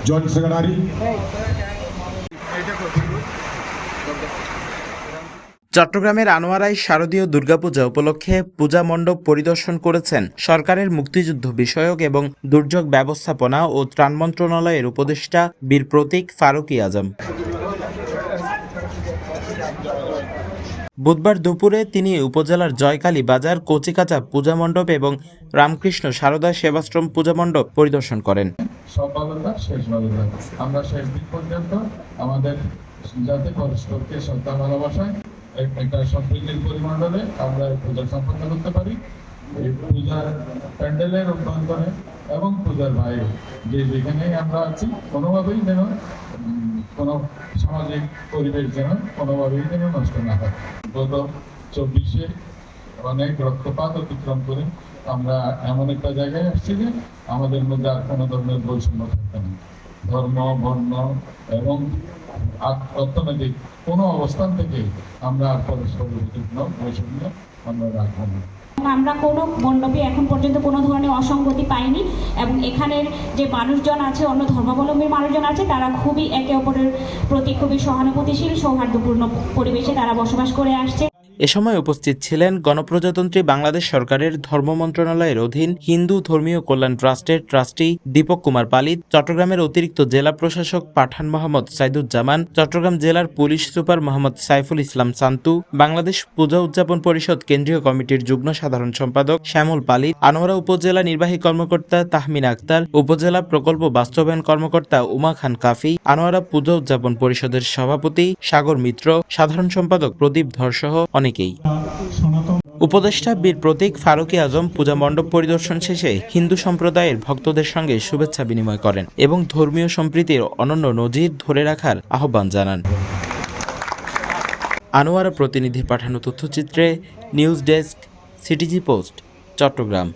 Joint secretary. চট্টগ্রামের আনোয়ারায় শারদীয় দুর্গাপূজা উপলক্ষে পূজা মণ্ডপ পরিদর্শন করেছেন সরকারের মুক্তিযুদ্ধ বিষয়ক এবং দুর্যোগ ব্যবস্থাপনা ও ত্রাণ মন্ত্রণালয়ের উপদেষ্টা বীর প্রতীক ফারুকী আজম। বুধবার দুপুরে তিনি উপজেলার জয়কালী বাজার, কচিকাঁচা পূজা মণ্ডপ এবং রামকৃষ্ণ সারদা সেবাশ্রম পূজা মণ্ডপ পরিদর্শন করেন। সব ভালোটা শেষ ভালোটা, আমরা শেষ দিন পর্যন্ত আমাদের যাতে পরস্পরকে শ্রদ্ধা ভালোবাসায় একটা সম্প্রীতির পরিমণ্ডলে আমরা পূজা সম্পন্ন করতে পারি। এই পূজার প্যান্ডেলের অভ্যন্তরে এবং পূজার বাইরে যেখানেই আমরা আছি কোনোভাবেই যেন কোনো সামাজিক পরিবেশ যেন কোনোভাবেই যেন নষ্ট না হয়। গত 24-এ অনেক রক্তপাত অতিক্রম করে আমরা এমন একটা জায়গায় আসছি যে আমাদের মধ্যে আর কোনো ধরনের বৈষম্য থাকবে না। ধর্ম, বর্ণ এবং অর্থনৈতিক কোনো অবস্থান থেকে আমরা আর পরস্পরের বৈষম্য আমরা রাখবো না। আমরা কোনো মণ্ডপে এখন পর্যন্ত কোনো ধরনের অসঙ্গতি পাইনি এবং এখানের যে মানুষজন আছে, অন্য ধর্মাবলম্বী মানুষজন আছে, তারা খুবই একে অপরের প্রতি খুবই সহানুভূতিশীল, সৌহার্দ্যপূর্ণ পরিবেশে তারা বসবাস করে আসছে। এ সময় উপস্থিত ছিলেন গণপ্রজাতন্ত্রী বাংলাদেশ সরকারের ধর্ম মন্ত্রণালয়ের অধীন হিন্দু ধর্মীয় কল্যাণ ট্রাস্টের ট্রাস্টি দীপক কুমার পালিত, চট্টগ্রামের অতিরিক্ত জেলা প্রশাসক পাঠান মোহাম্মদ সাইদুজ্জামান, চট্টগ্রাম জেলার পুলিশ সুপার মোহাম্মদ সাইফুল ইসলাম সান্তু, বাংলাদেশ পূজা উদযাপন পরিষদ কেন্দ্রীয় কমিটির যুগ্ম সাধারণ সম্পাদক শ্যামল পালিত, আনোয়ারা উপজেলা নির্বাহী কর্মকর্তা তাহমিনা আক্তার, উপজেলা প্রকল্প বাস্তবায়ন কর্মকর্তা উমা খান কাফি, আনোয়ারা পূজা উদযাপন পরিষদের সভাপতি সাগর মিত্র, সাধারণ সম্পাদক প্রদীপ ধরসহ অনেকেই। উপদেষ্টা বীর প্রতীক ফারুকী আজম পূজা মণ্ডপ পরিদর্শন শেষে হিন্দু সম্প্রদায়ের ভক্তদের সঙ্গে শুভেচ্ছা বিনিময় করেন এবং ধর্মীয় সম্প্রীতির অনন্য নজির ধরে রাখার আহ্বান জানান। আনোয়ারা প্রতিনিধি পাঠানো তথ্যচিত্রে news desk, CTG post, Chittagong.